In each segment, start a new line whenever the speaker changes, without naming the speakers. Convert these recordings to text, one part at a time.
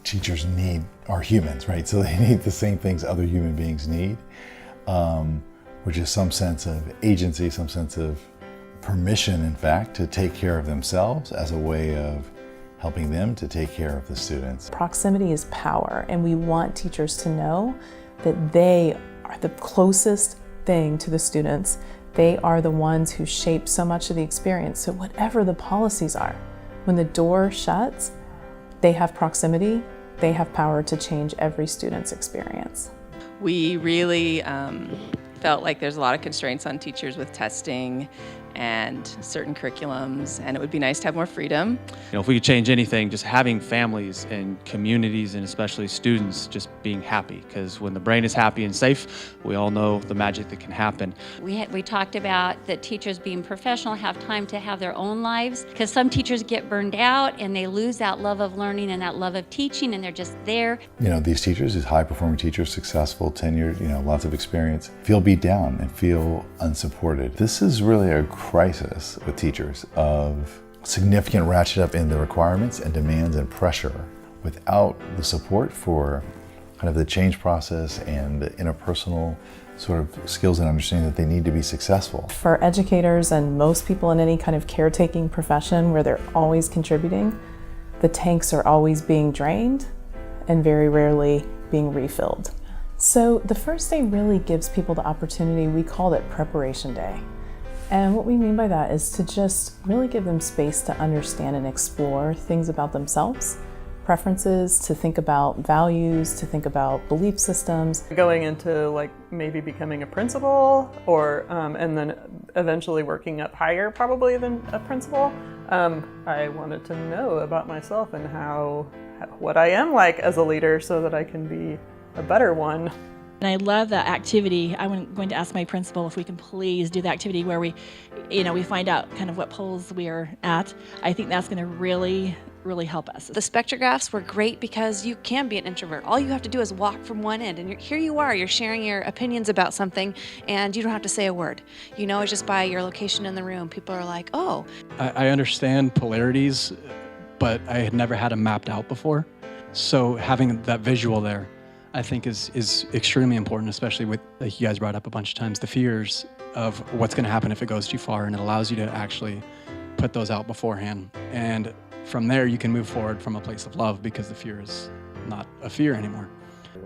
teachers are humans, right? So they need the same things other human beings need, which is some sense of agency, some sense of permission, in fact, to take care of themselves as a way of helping them to take care of the students.
Proximity is power, and we want teachers to know that they are the closest thing to the students. They are the ones who shape so much of the experience. So whatever the policies are, when the door shuts, they have proximity, they have power to change every student's experience.
We really felt like there's a lot of constraints on teachers with testing and certain curriculums, and it would be nice to have more freedom.
If we could change anything, just having families and communities and especially students just being happy, because when the brain is happy and safe, we all know the magic that can happen.
We talked about that teachers being professional have time to have their own lives, because some teachers get burned out and they lose that love of learning and that love of teaching, and they're just there.
These teachers, these high-performing teachers, successful, tenured, lots of experience, feel beat down and feel unsupported. This is really a crisis with teachers of significant ratchet up in the requirements and demands and pressure without the support for kind of the change process and the interpersonal sort of skills and understanding that they need to be successful.
For educators and most people in any kind of caretaking profession where they're always contributing, the tanks are always being drained and very rarely being refilled. So the first day really gives people the opportunity. We called it preparation day. And what we mean by that is to just really give them space to understand and explore things about themselves, preferences, to think about values, to think about belief systems.
Going into maybe becoming a principal, or and then eventually working up higher probably than a principal. I wanted to know about myself and what I am like as a leader so that I can be a better one.
And I love that activity. I'm going to ask my principal if we can please do the activity where we find out kind of what polls we are at. I think that's going to really help us.
The spectrographs were great because you can be an introvert. All you have to do is walk from one end, and here you are, you're sharing your opinions about something, and you don't have to say a word. It's just by your location in the room. People are like, oh.
I understand polarities, but I had never had them mapped out before. So having that visual there, I think is extremely important, especially with, like you guys brought up a bunch of times, the fears of what's going to happen if it goes too far, and it allows you to actually put those out beforehand. And from there, you can move forward from a place of love because the fear is not a fear anymore.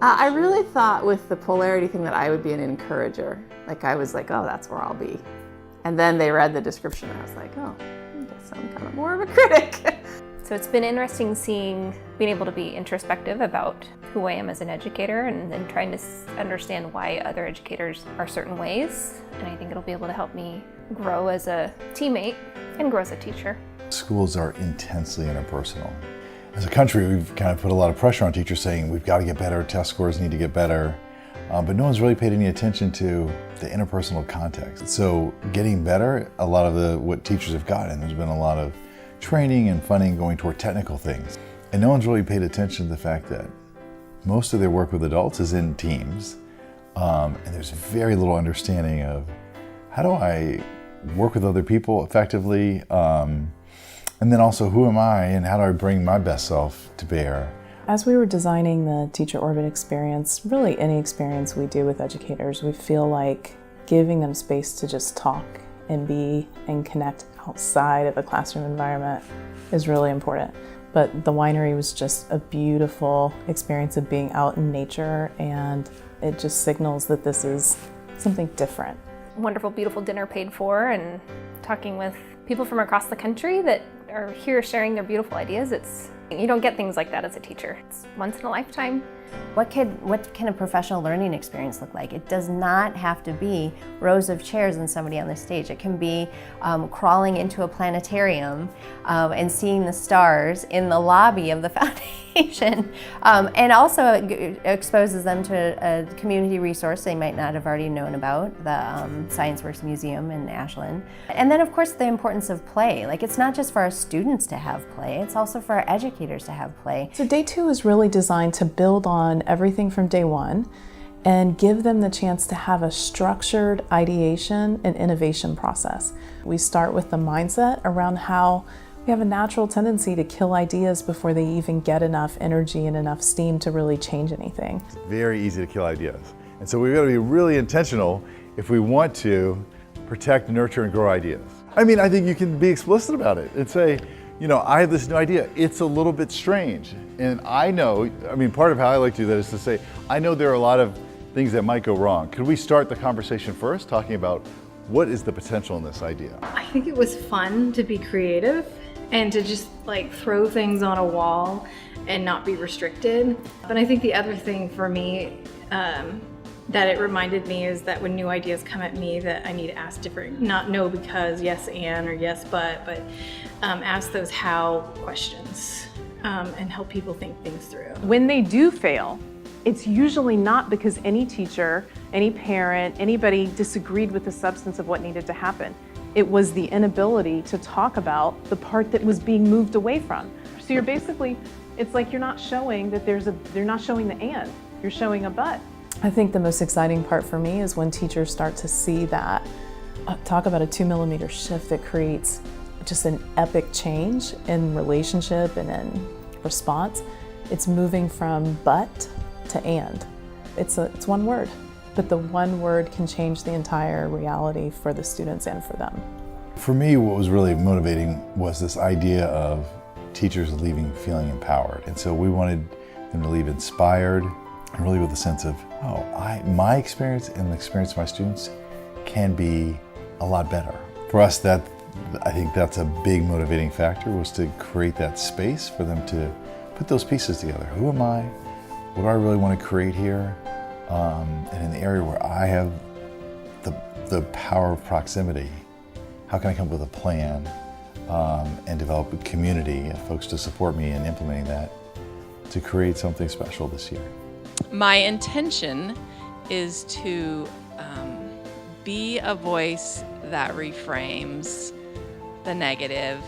I really thought with the polarity thing that I would be an encourager. I was like, oh, that's where I'll be. And then they read the description and I was like, oh, I guess I'm kind of more of a critic.
So it's been interesting being able to be introspective about who I am as an educator, and then trying to understand why other educators are certain ways. And I think it'll be able to help me grow as a teammate and grow as a teacher.
Schools are intensely interpersonal. As a country, we've kind of put a lot of pressure on teachers saying we've got to get better, test scores need to get better, but no one's really paid any attention to the interpersonal context. So getting better, a lot of what teachers have gotten, there's been a lot of training and funding going toward technical things. And no one's really paid attention to the fact that most of their work with adults is in teams, and there's very little understanding of how do I work with other people effectively, and then also who am I and how do I bring my best self to bear.
As we were designing the Teacher Orbit experience, really any experience we do with educators, we feel like giving them space to just talk and be and connect outside of a classroom environment is really important. But the winery was just a beautiful experience of being out in nature, and it just signals that this is something different.
Wonderful, beautiful dinner paid for, and talking with people from across the country that are here sharing their beautiful ideas. You don't get things like that as a teacher. It's once in a lifetime.
What can a professional learning experience look like? It does not have to be rows of chairs and somebody on the stage. It can be crawling into a planetarium and seeing the stars in the lobby of the foundation. And also exposes them to a community resource they might not have already known about, the ScienceWorks Museum in Ashland. And then of course the importance of play. It's not just for our students to have play, it's also for our educators to have play.
So day 2 is really designed to build on everything from day 1 and give them the chance to have a structured ideation and innovation process. We start with the mindset around how We have a natural tendency to kill ideas before they even get enough energy and enough steam to really change anything.
It's very easy to kill ideas. And so we've got to be really intentional if we want to protect, nurture, and grow ideas. I mean, I think you can be explicit about it and say, you know, I have this new idea. It's a little bit strange. And I know, I mean, part of how I like to do that is to say, I know there are a lot of things that might go wrong. Could we start the conversation first talking about what is the potential in this idea?
I think it was fun to be creative and to just like throw things on a wall and not be restricted. But I think the other thing for me that it reminded me is that when new ideas come at me that I need to ask different, not no because, yes and, or yes but ask those how questions and help people think things through.
When they do fail, it's usually not because any teacher, any parent, anybody disagreed with the substance of what needed to happen. It was the inability to talk about the part that was being moved away from. So you're basically, it's like you're not showing that you're not showing the and, you're showing a but.
I think the most exciting part for me is when teachers start to see that, talk about a 2mm shift that creates just an epic change in relationship and in response. It's moving from but to and. It's one word, but the one word can change the entire reality for the students and for them.
For me, what was really motivating was this idea of teachers leaving feeling empowered. And so we wanted them to leave inspired and really with a sense of, oh, my experience and the experience of my students can be a lot better. For us, I think that's a big motivating factor, was to create that space for them to put those pieces together. Who am I? What do I really want to create here? And in the area where I have the power of proximity, how can I come up with a plan and develop a community of folks to support me in implementing that to create something special this year?
My intention is to be a voice that reframes the negative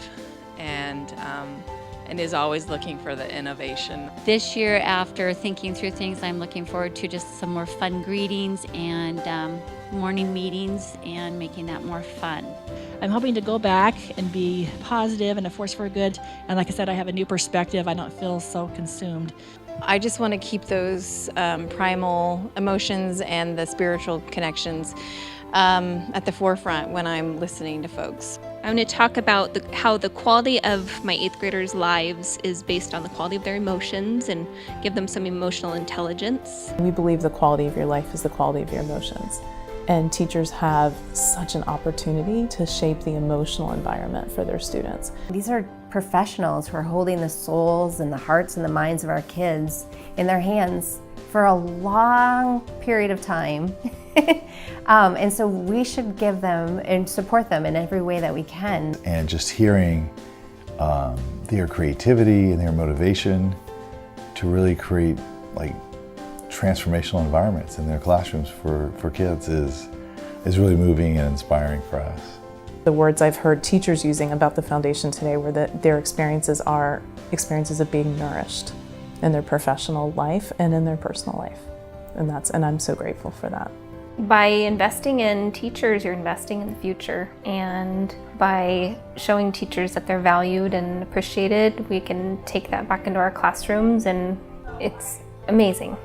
and is always looking for the innovation.
This year, after thinking through things, I'm looking forward to just some more fun greetings and morning meetings and making that more fun.
I'm hoping to go back and be positive and a force for good. And like I said, I have a new perspective. I don't feel so consumed.
I just want to keep those primal emotions and the spiritual connections at the forefront when I'm listening to folks.
I'm going to talk about how the quality of my 8th graders' lives is based on the quality of their emotions and give them some emotional intelligence.
We believe the quality of your life is the quality of your emotions. And teachers have such an opportunity to shape the emotional environment for their students.
These are professionals who are holding the souls and the hearts and the minds of our kids in their hands for a long period of time. And so we should give them and support them in every way that we can.
And just hearing their creativity and their motivation to really create like transformational environments in their classrooms for kids is really moving and inspiring for us.
The words I've heard teachers using about the foundation today were that their experiences are experiences of being nourished in their professional life and in their personal life. And I'm so grateful for that.
By investing in teachers, you're investing in the future. And by showing teachers that they're valued and appreciated, we can take that back into our classrooms, and it's amazing.